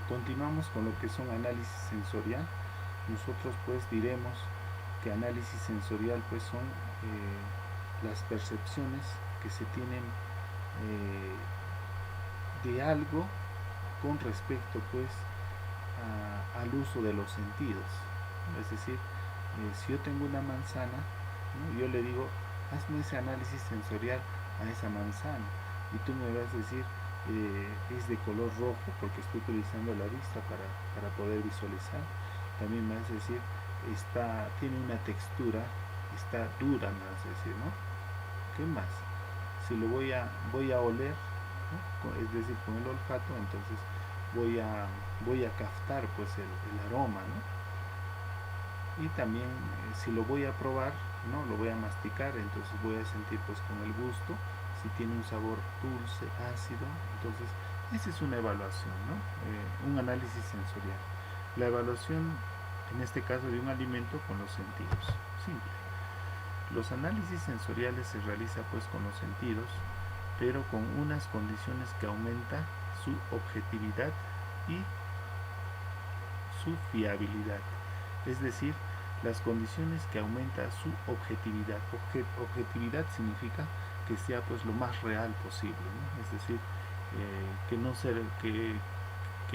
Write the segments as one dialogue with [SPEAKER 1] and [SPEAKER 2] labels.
[SPEAKER 1] continuamos con lo que son análisis sensorial. Nosotros pues diremos que análisis sensorial pues son las percepciones que se tienen de algo con respecto pues al uso de los sentidos. Es decir, si yo tengo una manzana, ¿no? Yo le digo, hazme ese análisis sensorial a esa manzana y tú me vas a decir, es de color rojo porque estoy utilizando la vista para poder visualizar. También me vas a decir, tiene una textura, está dura, me vas a decir, ¿no? ¿Qué más? Si voy a oler, ¿no? Es decir, con el olfato, entonces voy a captar pues el aroma, ¿no? Y también si lo voy a probar, no lo voy a masticar, entonces voy a sentir pues con el gusto si tiene un sabor dulce, ácido. Entonces esa es una evaluación, ¿no? Un análisis sensorial, la evaluación en este caso de un alimento con los sentidos. Simple. Los análisis sensoriales se realiza pues con los sentidos, pero con unas condiciones que aumenta su objetividad y su fiabilidad. Es decir, las condiciones que aumenta su objetividad. Objetividad significa que sea pues lo más real posible, ¿no? Es decir, que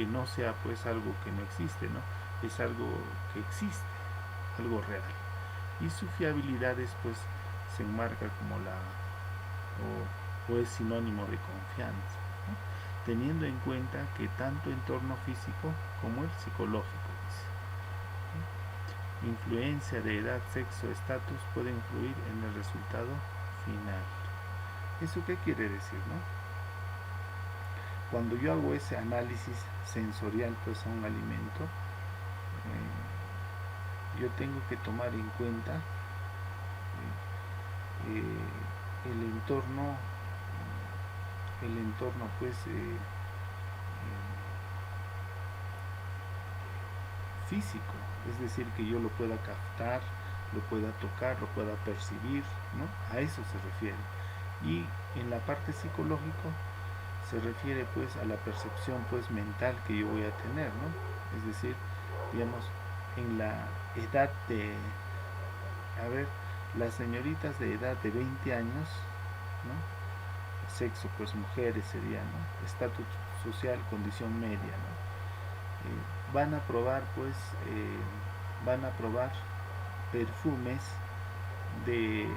[SPEAKER 1] no sea pues algo que no existe, ¿no? Es algo que existe, algo real. Y su fiabilidad es, pues se enmarca como o es sinónimo de confianza, ¿no? Teniendo en cuenta que tanto entorno físico como el psicológico, dice, influencia de edad, sexo, estatus puede influir en el resultado final. ¿Eso qué quiere decir, no? Cuando yo hago ese análisis sensorial pues a un alimento, yo tengo que tomar en cuenta el entorno, pues físico, es decir, que yo lo pueda captar, lo pueda tocar, lo pueda percibir, ¿no? A eso se refiere. Y en la parte psicológico se refiere pues a la percepción pues mental que yo voy a tener, ¿no? Es decir, digamos, en la edad a ver, las señoritas de edad de 20 años, ¿no? Sexo pues mujeres sería, ¿no? Estatus social, condición media, ¿no? Van a probar pues, van a probar perfumes de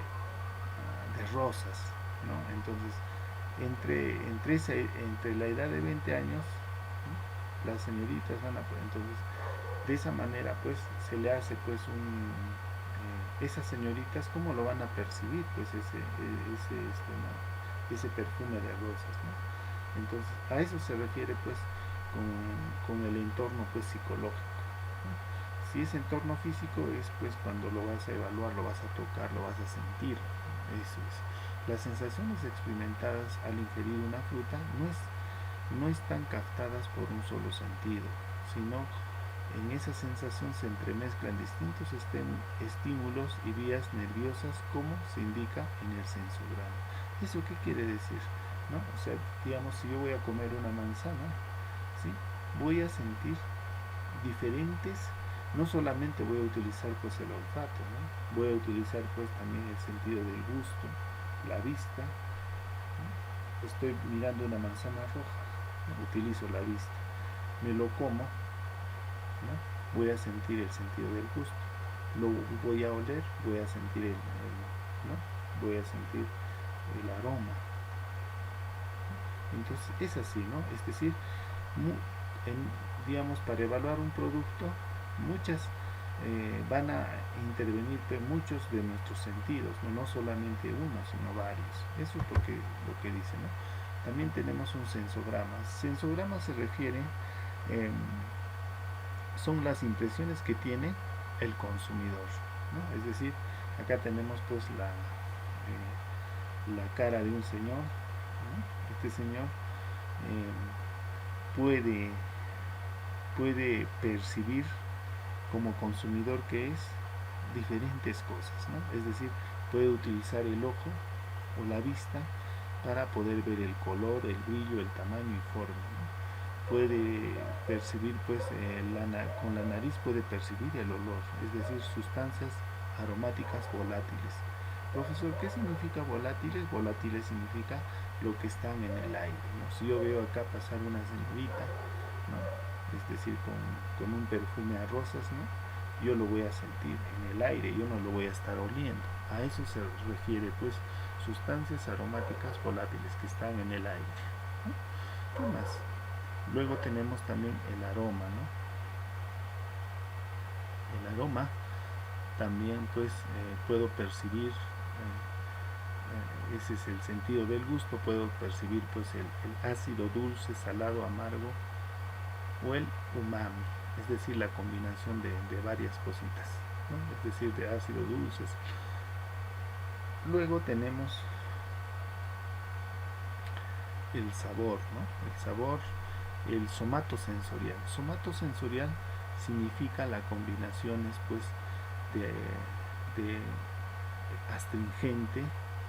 [SPEAKER 1] rosas, ¿no? Entonces, entre la edad de 20 años, ¿no? Las señoritas van a, entonces, de esa manera, pues, se le hace, pues, esas señoritas, ¿cómo lo van a percibir? Pues, ¿no? Ese perfume de rosas, ¿no? Entonces, a eso se refiere, pues, con el entorno, pues, psicológico, ¿no? Si es entorno físico, es, pues, cuando lo vas a evaluar, lo vas a tocar, lo vas a sentir, eso es. Las sensaciones experimentadas al ingerir una fruta no están captadas por un solo sentido, sino en esa sensación se entremezclan distintos estímulos y vías nerviosas como se indica en el sensograma. ¿Eso qué quiere decir? ¿No? O sea, digamos, si yo voy a comer una manzana, ¿sí? Voy a sentir diferentes, no solamente voy a utilizar pues el olfato, ¿no? Voy a utilizar pues también el sentido del gusto, la vista, ¿no? Estoy mirando una manzana roja, ¿no? Utilizo la vista, me lo como, ¿no? Voy a sentir el sentido del gusto, lo voy a oler, voy a sentir ¿no? Voy a sentir el aroma. Entonces es así, ¿no? Es decir, digamos, para evaluar un producto, van a intervenir muchos de nuestros sentidos, ¿no? No solamente uno, sino varios. Eso es lo que dice, ¿no? También tenemos un sensograma. Sensograma se refiere, son las impresiones que tiene el consumidor, ¿no? Es decir, acá tenemos pues la cara de un señor, ¿no? Este señor puede percibir como consumidor que es diferentes cosas, ¿no? Es decir, puede utilizar el ojo o la vista para poder ver el color, el brillo, el tamaño y forma, ¿no? puede percibir, pues con la nariz puede percibir el olor, es decir, sustancias aromáticas volátiles. Profesor, ¿qué significa volátiles? Volátiles significa lo que están en el aire, ¿no? Si yo veo acá pasar una señorita, ¿no? Es decir, con un perfume a rosas, ¿no? Yo lo voy a sentir en el aire, yo no lo voy a estar oliendo. A eso se refiere, pues, sustancias aromáticas volátiles que están en el aire, ¿no? ¿Qué más? Luego tenemos también el aroma, ¿no? El aroma también, pues, puedo percibir, ese es el sentido del gusto, puedo percibir, pues, el ácido, dulce, salado, amargo, o el umami, es decir, la combinación de varias cositas, ¿no? Es decir, de ácido, dulces. Luego tenemos el sabor, ¿no? El sabor, el somatosensorial. Somatosensorial significa la combinaciones, pues, de astringente.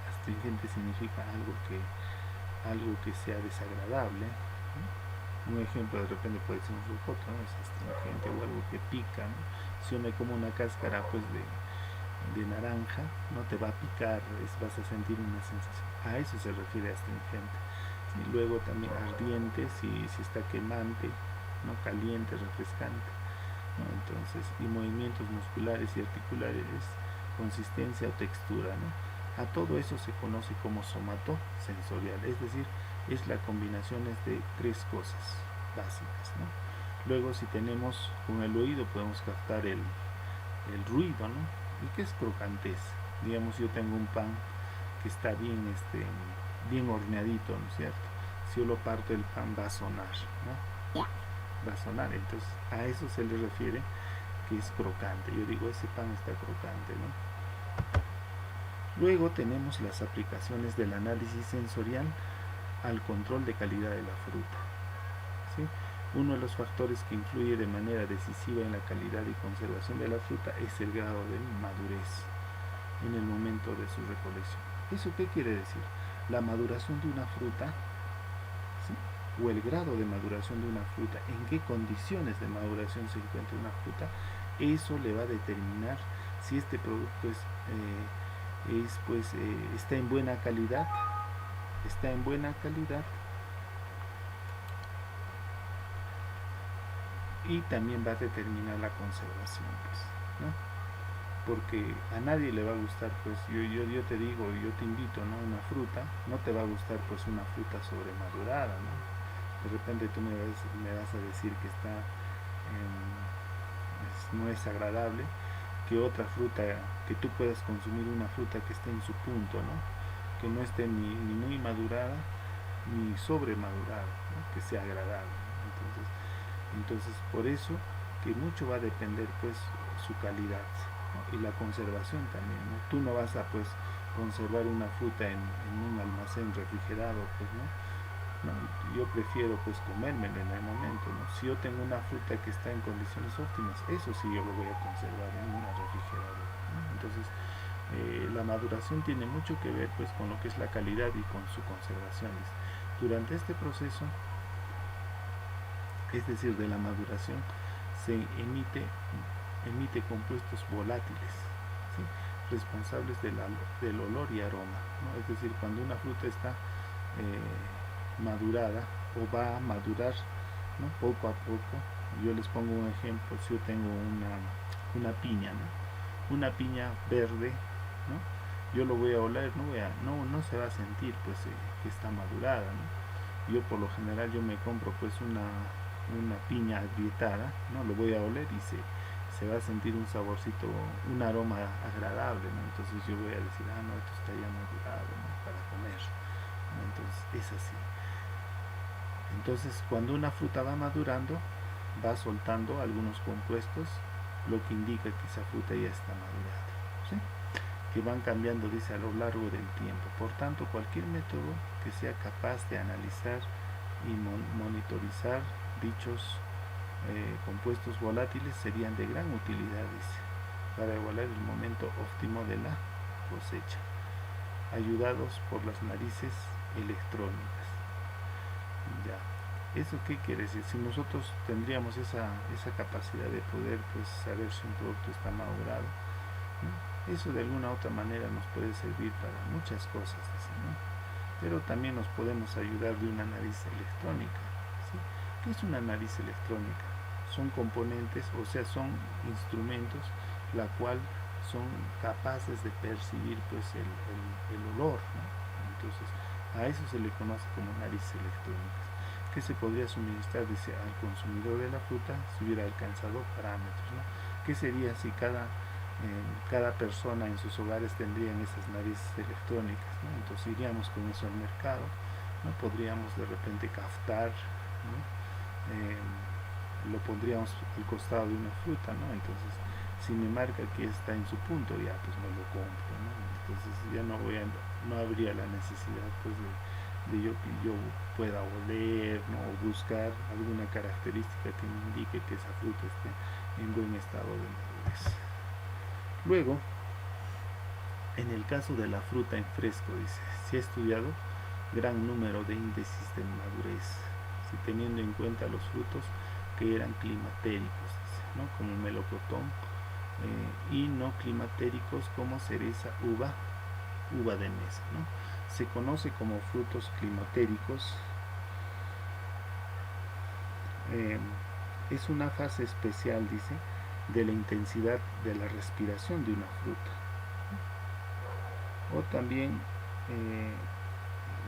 [SPEAKER 1] Astringente significa algo que sea desagradable, ¿no? Un ejemplo de repente puede ser un rocoto, ¿no? Es astringente, o algo que pica, ¿no? Si yo me como una cáscara, pues, de naranja, no te va a picar, vas a sentir una sensación. A eso se refiere astringente. Y luego también ardiente, si está quemante, ¿no? Caliente, refrescante, ¿no? Entonces, y movimientos musculares y articulares, consistencia o textura, ¿no? A todo eso se conoce como somatosensorial, es decir, es la combinación de tres cosas básicas, ¿no? Luego, si tenemos con el oído, podemos captar el ruido, ¿no? ¿Y qué es crocantez? Digamos, yo tengo un pan que está bien horneadito, ¿no es cierto? Si yo lo parto, el pan va a sonar, ¿no? Va a sonar, entonces a eso se le refiere que es crocante. Yo digo, ese pan está crocante, ¿no? Luego tenemos las aplicaciones del análisis sensorial al control de calidad de la fruta, ¿sí? Uno de los factores que influye de manera decisiva en la calidad y conservación de la fruta es el grado de madurez en el momento de su recolección. ¿Eso qué quiere decir? La maduración de una fruta, ¿sí? O el grado de maduración de una fruta, en qué condiciones de maduración se encuentra una fruta, eso le va a determinar si este producto está en buena calidad, y también va a determinar la conservación, pues, ¿no? Porque a nadie le va a gustar, pues, yo te digo, yo te invito, ¿no? Una fruta, no te va a gustar, pues, una fruta sobremadurada, ¿no? De repente tú me vas a decir que no es agradable que otra fruta, que tú puedas consumir una fruta que esté en su punto, ¿no? Que no esté ni muy madurada ni sobremadurada, ¿no? Que sea agradable, ¿no? Entonces por eso que mucho va a depender, pues, su calidad, ¿no? Y la conservación también, ¿no? Tú no vas a, pues, conservar una fruta en un almacén refrigerado, pues, ¿no? ¿No? Yo prefiero, pues, comérmelo en el momento, ¿no? Si yo tengo una fruta que está en condiciones óptimas, eso sí yo lo voy a conservar en una refrigeradora, ¿no? Entonces la maduración tiene mucho que ver, pues, con lo que es la calidad y con su conservación. Durante este proceso, es decir, de la maduración, se emite compuestos volátiles, ¿sí? Responsables del olor y aroma, ¿no? Es decir, cuando una fruta está madurada o va a madurar, ¿no? Poco a poco. Yo les pongo un ejemplo. Si yo tengo una piña, ¿no? Una piña verde, ¿no? Yo lo voy a oler, no se va a sentir, pues, que está madurada, ¿no? Yo por lo general yo me compro, pues, una piña agrietada, ¿no? Lo voy a oler y se va a sentir un saborcito, un aroma agradable, ¿no? Entonces yo voy a decir, no, esto está ya madurado, ¿no? Para comer, ¿no? Entonces es así. Entonces, cuando una fruta va madurando, va soltando algunos compuestos, lo que indica que esa fruta ya está madurada, ¿sí? Que van cambiando, dice, a lo largo del tiempo. Por tanto, cualquier método que sea capaz de analizar y monitorizar dichos compuestos volátiles serían de gran utilidad, dice, para evaluar el momento óptimo de la cosecha, ayudados por las narices electrónicas. Ya. ¿Eso qué quiere decir? Si nosotros tendríamos esa capacidad de poder pues saber si un producto está madurado, ¿no? Eso de alguna u otra manera nos puede servir para muchas cosas, ¿no? Pero también nos podemos ayudar de una nariz electrónica, ¿sí? ¿Qué es una nariz electrónica? Son componentes, o sea, son instrumentos la cual son capaces de percibir pues el olor, ¿no? Entonces a eso se le conoce como narices electrónicas, que se podría suministrar, dice, al consumidor de la fruta si hubiera alcanzado parámetros, ¿no? ¿Qué sería si cada persona en sus hogares tendrían esas narices electrónicas, ¿no? Entonces iríamos con eso al mercado, ¿no? Podríamos de repente captar, ¿no? Lo pondríamos al costado de una fruta, ¿no? Entonces si me marca que está en su punto, ya pues me lo compro, ¿no? Entonces ya no habría la necesidad pues de que yo pueda oler, ¿no? O buscar alguna característica que me indique que esa fruta esté en buen estado de madurez. Luego, en el caso de la fruta en fresco, dice, se ha estudiado gran número de índices de madurez, ¿sí? Teniendo en cuenta los frutos que eran climatéricos, dice, ¿no? Como melocotón, y no climatéricos como cereza, uva de mesa, ¿no? Se conoce como frutos climatéricos. Es una fase especial, dice, de la intensidad de la respiración de una fruta. O también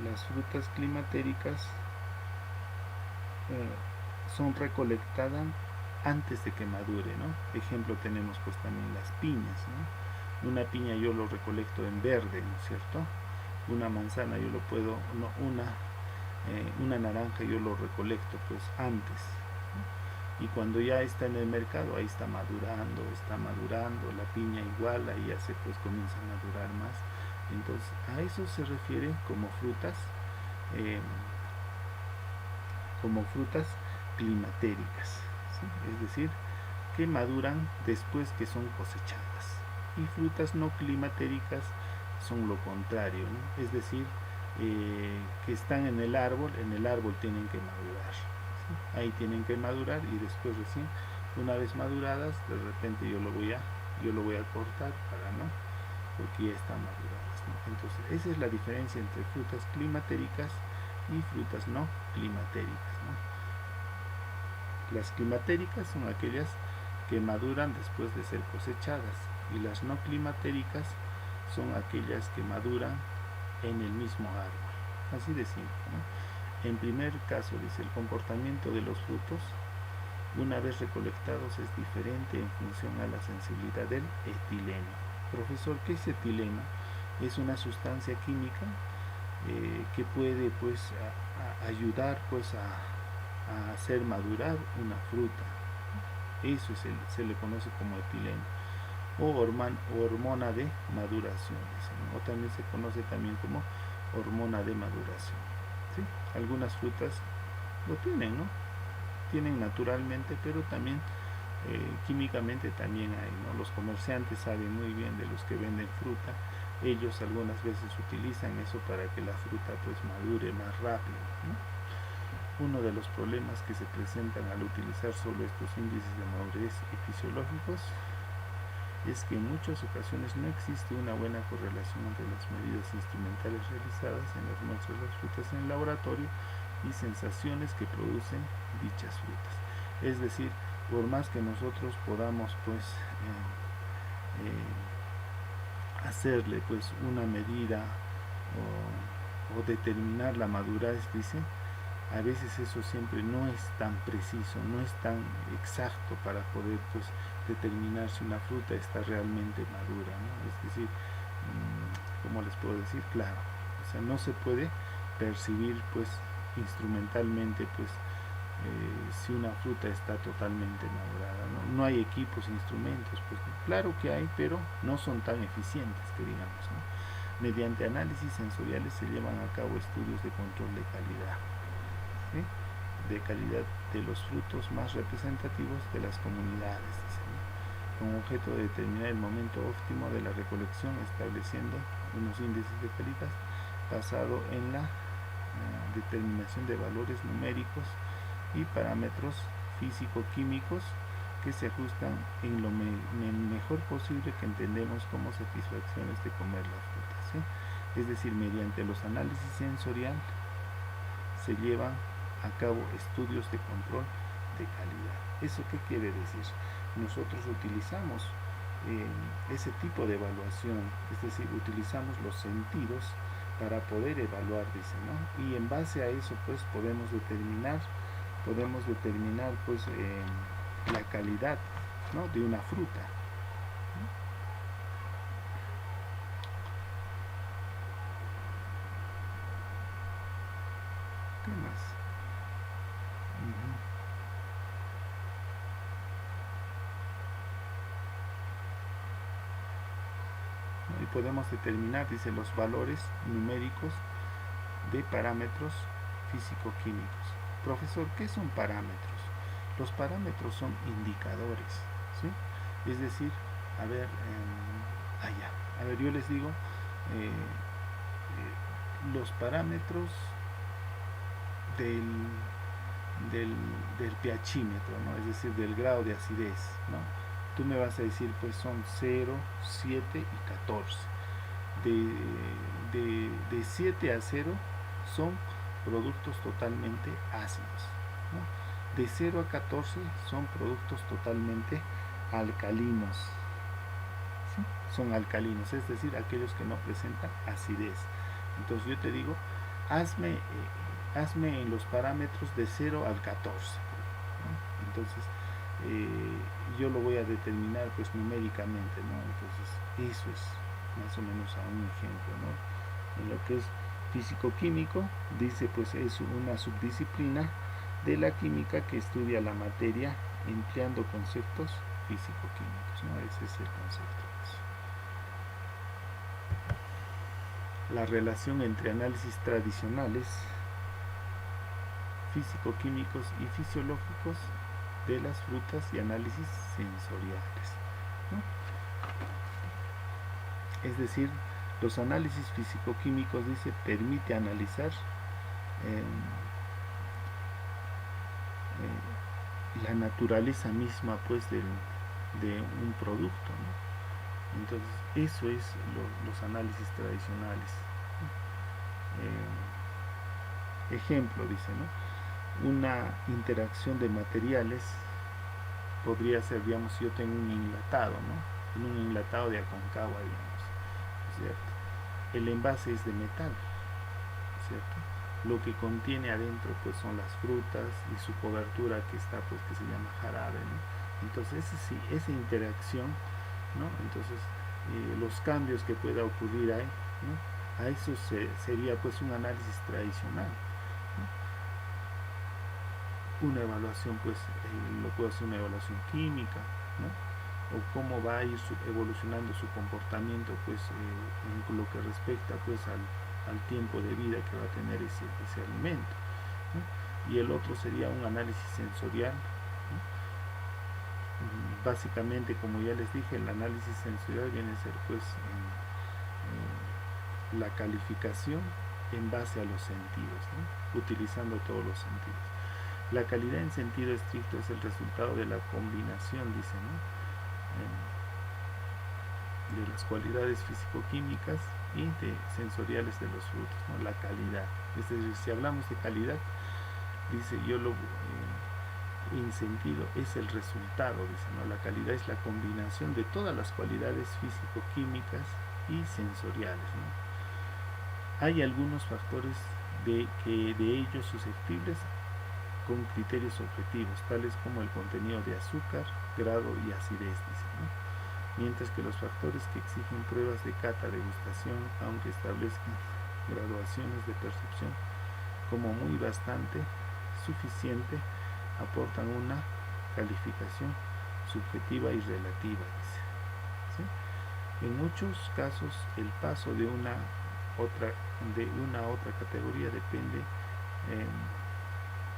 [SPEAKER 1] las frutas climatéricas son recolectadas antes de que madure, ¿no? Ejemplo tenemos pues también las piñas, ¿no? Una piña yo lo recolecto en verde, ¿no es cierto? Una manzana yo lo puedo, no, una naranja yo lo recolecto pues antes, ¿no? Y cuando ya está en el mercado, ahí está madurando, la piña igual, ahí ya se pues comienza a madurar más. Entonces a eso se refiere como frutas climatéricas, ¿sí? Es decir, que maduran después que son cosechadas. Y frutas no climatéricas son lo contrario, ¿no? Es decir, que están en el árbol tienen que madurar, ¿sí? Ahí tienen que madurar y después recién, una vez maduradas, de repente yo lo voy a cortar para no, porque ya están maduradas, ¿no? Entonces esa es la diferencia entre frutas climatéricas y frutas no climatéricas, ¿no? Las climatéricas son aquellas que maduran después de ser cosechadas y las no climatéricas son aquellas que maduran en el mismo árbol. Así de simple, ¿no? En primer caso, dice, el comportamiento de los frutos una vez recolectados es diferente en función a la sensibilidad del etileno. Profesor, ¿qué es etileno? Es una sustancia química que puede pues ayudar pues a hacer madurar una fruta. Eso se le conoce como etileno o hormona de maduración, ¿no? O también se conoce también como hormona de maduración, ¿sí? Algunas frutas lo tienen, ¿no? Tienen naturalmente, pero también químicamente también hay, ¿no? Los comerciantes saben muy bien de los que venden fruta. Ellos algunas veces utilizan eso para que la fruta pues madure más rápido, ¿no? Uno de los problemas que se presentan al utilizar solo estos índices de madurez y fisiológicos es que en muchas ocasiones no existe una buena correlación entre las medidas instrumentales realizadas en las muestras de las frutas en el laboratorio y sensaciones que producen dichas frutas. Es decir, por más que nosotros podamos pues hacerle pues una medida o determinar la madurez, dice, a veces eso siempre no es tan preciso, no es tan exacto para poder pues determinar si una fruta está realmente madura, ¿no? Es decir, ¿cómo les puedo decir? Claro, o sea, no se puede percibir pues instrumentalmente pues si una fruta está totalmente madurada, ¿no? No hay equipos, instrumentos, pues claro que hay, pero no son tan eficientes que digamos, ¿no? Mediante análisis sensoriales se llevan a cabo estudios de control de calidad, ¿sí? De calidad de los frutos más representativos de las comunidades, ¿sí? Con objeto de determinar el momento óptimo de la recolección, estableciendo unos índices de calidad basado en la determinación de valores numéricos y parámetros físico-químicos que se ajustan en lo mejor posible que entendemos como satisfacciones de comer la fruta, ¿sí? Es decir, mediante los análisis sensorial se llevan a cabo estudios de control de calidad. ¿Eso qué quiere decir? Nosotros utilizamos ese tipo de evaluación, es decir, utilizamos los sentidos para poder evaluar, dice, ¿no? Y en base a eso, pues, podemos determinar pues, la calidad, ¿no?, de una fruta. ¿Qué más? Y podemos determinar, dice, los valores numéricos de parámetros físico-químicos. Profesor, ¿qué son parámetros? Los parámetros son indicadores, ¿sí? Es decir, a ver, yo les digo, los parámetros del pHímetro, ¿no? Es decir, del grado de acidez, ¿no? Tú me vas a decir, pues son 0, 7 y 14. De 7 a 0 son productos totalmente ácidos, ¿no? De 0 a 14 son productos totalmente alcalinos, ¿sí? Son alcalinos, es decir, aquellos que no presentan acidez. Entonces yo te digo, hazme en los parámetros de 0 al 14, ¿no? Entonces yo lo voy a determinar pues numéricamente, ¿no? Entonces eso es más o menos a un ejemplo, ¿no? En lo que es físico-químico, dice, pues es una subdisciplina de la química que estudia la materia empleando conceptos físico-químicos, ¿no? Ese es el concepto. La relación entre análisis tradicionales, físico-químicos y fisiológicos de las frutas y análisis sensoriales, ¿no? Es decir, los análisis físico-químicos, dice, permite analizar la naturaleza misma pues de un producto, ¿no? Entonces eso es los análisis tradicionales. Ejemplo, dice, ¿no? Una interacción de materiales podría ser, digamos, si yo tengo un enlatado, ¿no? En un enlatado de Aconcagua, digamos, ¿cierto? El envase es de metal, ¿cierto? Lo que contiene adentro pues son las frutas y su cobertura que está pues que se llama jarabe, ¿no? Entonces esa interacción, ¿no? Entonces los cambios que pueda ocurrir ahí, ¿no? A eso sería pues un análisis tradicional, ¿no? Una evaluación pues lo puede hacer una evaluación química, ¿no? O cómo va a ir evolucionando su comportamiento pues en lo que respecta pues al tiempo de vida que va a tener ese alimento, ¿no? Y el otro sería un análisis sensorial, ¿no? Básicamente, como ya les dije, el análisis sensorial viene a ser pues la calificación en base a los sentidos, ¿no? Utilizando todos los sentidos. La calidad en sentido estricto es el resultado de la combinación, dice, ¿no? De las cualidades físico-químicas y sensoriales de los frutos, ¿no? La calidad. Es decir, si hablamos de calidad, dice, en sentido es el resultado, dice, ¿no? La calidad es la combinación de todas las cualidades físico-químicas y sensoriales, ¿no? Hay algunos factores de ellos susceptibles con criterios objetivos, tales como el contenido de azúcar, grado y acidez, dice, ¿no? Mientras que los factores que exigen pruebas de cata, degustación, aunque establezcan graduaciones de percepción como muy bastante suficiente, aportan una calificación subjetiva y relativa, dice, ¿sí? En muchos casos el paso de una a otra categoría depende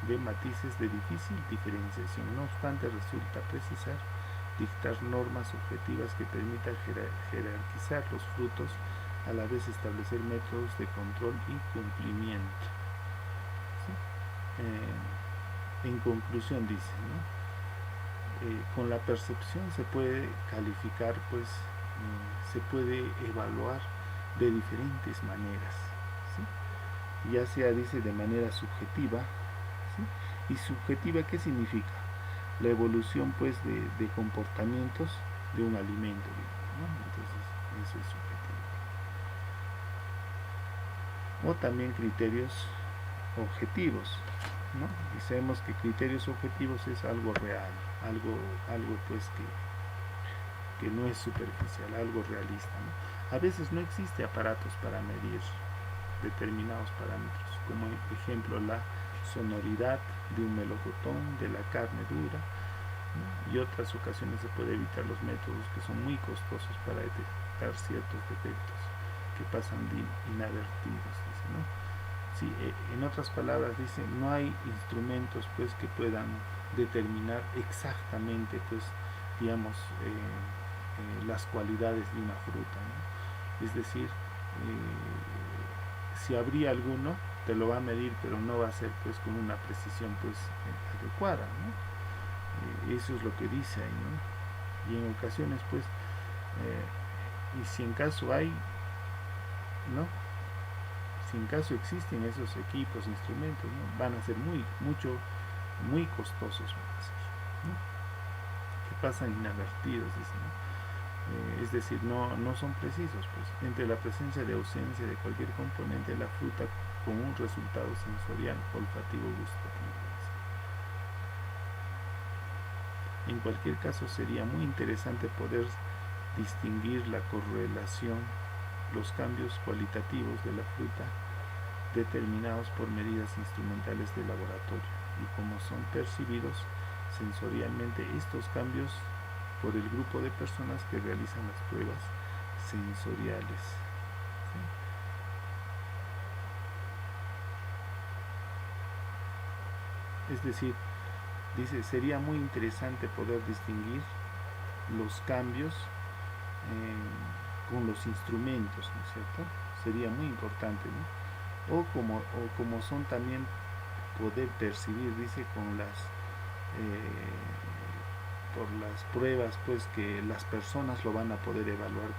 [SPEAKER 1] de matices de difícil diferenciación. No obstante, resulta precisar dictar normas objetivas que permitan jerarquizar los frutos, a la vez establecer métodos de control y cumplimiento. en conclusión dice, ¿no? Con la percepción se puede calificar, pues se puede evaluar de diferentes maneras, ¿sí? Ya sea, dice, de manera subjetiva, ¿sí? Y subjetiva, ¿qué significa? La evolución, pues, de comportamientos de un alimento, ¿no? Entonces eso es subjetivo. O también criterios objetivos, ¿no? Y sabemos que criterios objetivos es algo real, algo pues que no es superficial, algo realista, ¿no? A veces no existe aparatos para medir determinados parámetros, como ejemplo la sonoridad de un melocotón, de la carne dura, ¿no? Y otras ocasiones se puede evitar los métodos que son muy costosos para detectar ciertos defectos que pasan inadvertidos, dice, ¿no? Sí, en otras palabras dice, no hay instrumentos pues que puedan determinar exactamente pues digamos las cualidades de una fruta, ¿no? Es decir, si habría alguno te lo va a medir, pero no va a ser pues con una precisión pues adecuada, ¿no? Eso es lo que dice ahí, ¿no? Y en ocasiones pues y si en caso hay, ¿no? Si en caso existen esos equipos, instrumentos, ¿no? Van a ser muy costosos, van a ser, ¿no? Que pasan inadvertidos, dicen, ¿no? Es decir, no son precisos, pues, entre la presencia de ausencia de cualquier componente de la fruta con un resultado sensorial, olfativo, gustativo. En cualquier caso, sería muy interesante poder distinguir la correlación, los cambios cualitativos de la fruta determinados por medidas instrumentales de laboratorio y cómo son percibidos sensorialmente estos cambios por el grupo de personas que realizan las pruebas sensoriales. ¿Sí? Es decir, dice, sería muy interesante poder distinguir los cambios con los instrumentos, ¿no es cierto? Sería muy importante, ¿no? O como son también poder percibir, dice, por las pruebas pues que las personas lo van a poder evaluar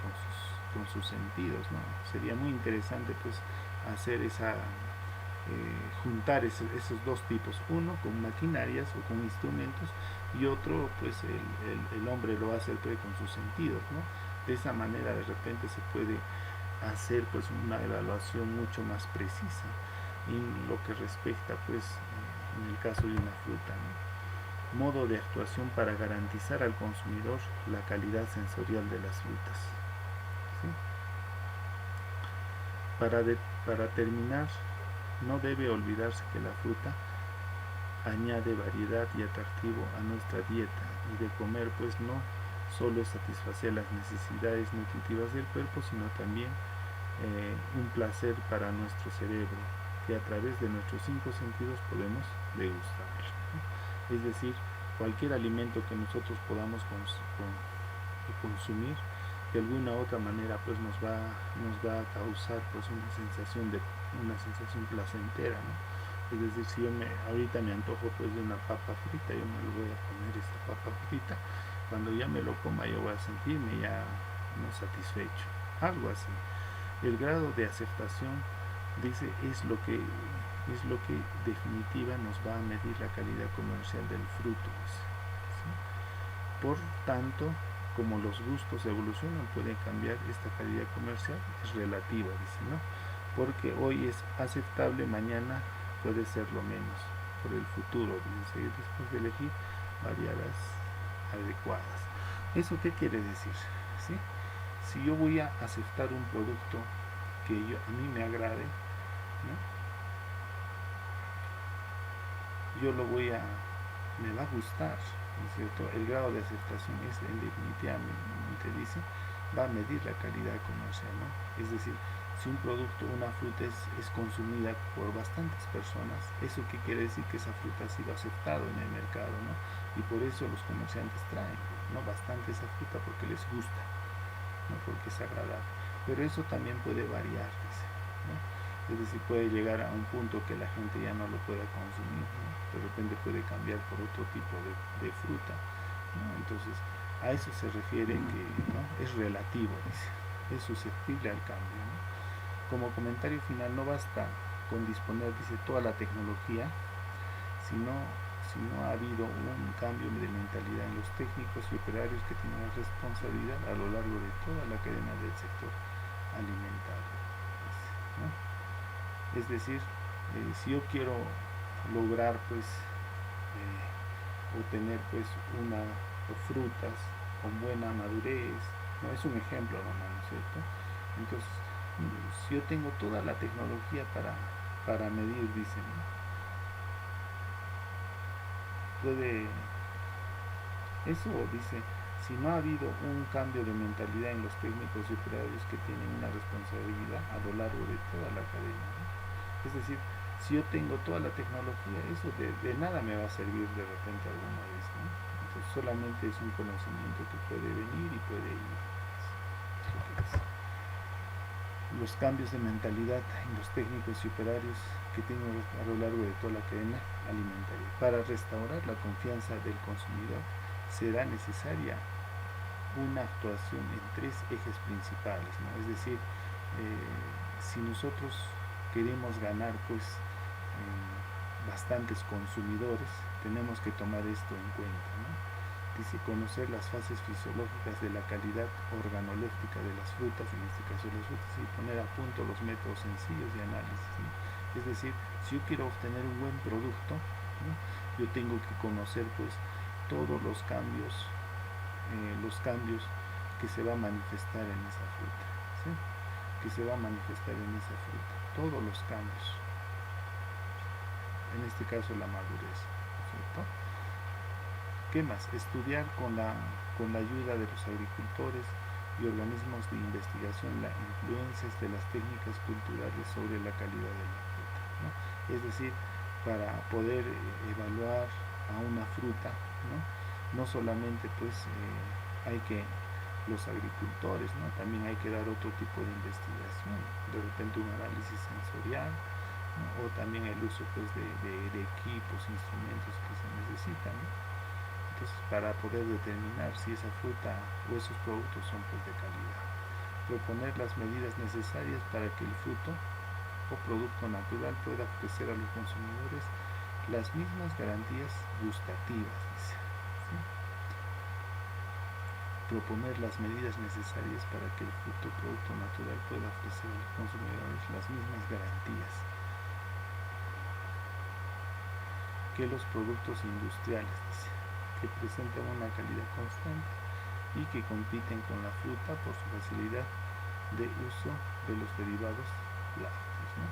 [SPEAKER 1] con sus sentidos, ¿no? Sería muy interesante pues hacer juntar esos dos tipos, uno con maquinarias o con instrumentos y otro pues el hombre lo va a hacer pues, con sus sentidos, ¿no? De esa manera de repente se puede hacer pues una evaluación mucho más precisa en lo que respecta pues en el caso de una fruta, ¿no? Modo de actuación para garantizar al consumidor la calidad sensorial de las frutas, ¿sí? Para terminar, no debe olvidarse que la fruta añade variedad y atractivo a nuestra dieta y de comer pues no solo es satisfacer las necesidades nutritivas del cuerpo, sino también un placer para nuestro cerebro, que a través de nuestros 5 sentidos podemos degustar, ¿no? Es decir, cualquier alimento que nosotros podamos consumir de alguna u otra manera pues nos va a causar pues una sensación placentera, ¿no? Es decir, si ahorita me antojo pues de una papa frita, yo me lo voy a comer esta papa frita, cuando ya me lo coma yo voy a sentirme ya no satisfecho, algo así. El grado de aceptación, dice, es lo que definitiva nos va a medir la calidad comercial del fruto, ¿sí? Por tanto, como los gustos evolucionan, pueden cambiar esta calidad comercial, es relativa, dice, ¿no? Porque hoy es aceptable, mañana puede ser lo menos, por el futuro, dice, después de elegir variadas adecuadas. ¿Eso qué quiere decir? ¿Sí? Si yo voy a aceptar un producto que a mí me agrade, ¿no? Yo me va a gustar, ¿no es cierto? El grado de aceptación es, en definitivamente dice, va a medir la calidad comercial, ¿no? Es decir, si un producto, una fruta es consumida por bastantes personas, ¿eso qué quiere decir? Que esa fruta ha sido aceptada en el mercado, ¿no? Y por eso los comerciantes traen, ¿no? Bastante esa fruta porque les gusta, ¿no? Porque es agradable. Pero eso también puede variar, dice, ¿no? Es decir, puede llegar a un punto que la gente ya no lo pueda consumir, ¿no? De repente puede cambiar por otro tipo de fruta, ¿no? Entonces, a eso se refiere que, ¿no?, es relativo, dice, es susceptible al cambio, ¿no? Como comentario final, no basta con disponer, dice, toda la tecnología, sino si no ha habido un cambio de mentalidad en los técnicos y operarios que tienen la responsabilidad a lo largo de toda la cadena del sector alimentario, ¿no? Es decir, si yo quiero lograr pues obtener pues una o frutas con buena madurez, ¿no? Es un ejemplo nomás, ¿no es cierto? Entonces, si yo tengo toda la tecnología para medir, dicen, ¿no?, puede, eso dice, si no ha habido un cambio de mentalidad en los técnicos y operarios que tienen una responsabilidad a lo largo de toda la cadena, ¿no? Es decir, si yo tengo toda la tecnología, eso de nada me va a servir de repente alguna vez, ¿no? Entonces solamente es un conocimiento que puede venir y puede ir. Los cambios de mentalidad en los técnicos y operarios que tienen a lo largo de toda la cadena alimentaria. Para restaurar la confianza del consumidor será necesaria una actuación en tres ejes principales, ¿no? Es decir, si nosotros queremos ganar pues bastantes consumidores, tenemos que tomar esto en cuenta, ¿no? Dice, conocer las fases fisiológicas de la calidad organoléptica de las frutas, en este caso las frutas, y poner a punto los métodos sencillos de análisis, ¿no? Es decir, si yo quiero obtener un buen producto, ¿no?, yo tengo que conocer pues todos los cambios que se va a manifestar en esa fruta, ¿sí?, que se va a manifestar en esa fruta, todos los cambios, en este caso la madurez, ¿cierto? ¿Qué más? Estudiar con la ayuda de los agricultores y organismos de investigación las influencias de las técnicas culturales sobre la calidad de la fruta, ¿no? Es decir, para poder evaluar a una fruta, ¿no?, no solamente pues hay que los agricultores, ¿no?, también hay que dar otro tipo de investigación, de repente un análisis sensorial, ¿no?, o también el uso pues de equipos, instrumentos que se necesitan, ¿no? Entonces, para poder determinar si esa fruta o esos productos son pues de calidad. Proponer las medidas necesarias para que el fruto o producto natural pueda ofrecer a los consumidores las mismas garantías gustativas, dice, ¿sí? Proponer las medidas necesarias para que el fruto o producto natural pueda ofrecer a los consumidores las mismas garantías que los productos industriales, dice, que presentan una calidad constante y que compiten con la fruta por su facilidad de uso de los derivados lácteos, ¿no?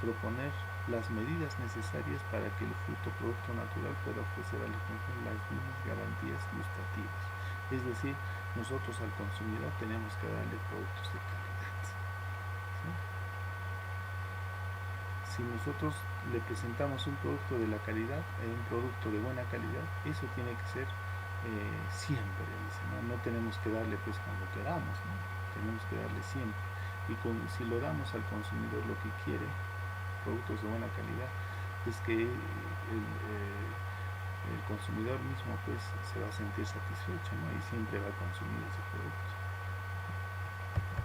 [SPEAKER 1] Proponer las medidas necesarias para que el fruto producto natural pueda ofrecer a los consumidores las mismas garantías gustativas. Es decir, nosotros al consumidor tenemos que darle productos de calidad, ¿sí? Si nosotros le presentamos un producto de la calidad, un producto de buena calidad, eso tiene que ser siempre, ¿no? No tenemos que darle pues cuando queramos, ¿no? Tenemos que darle siempre. Y si lo damos al consumidor lo que quiere, productos de buena calidad, es que el consumidor mismo pues se va a sentir satisfecho, ¿no?, y siempre va a consumir ese producto.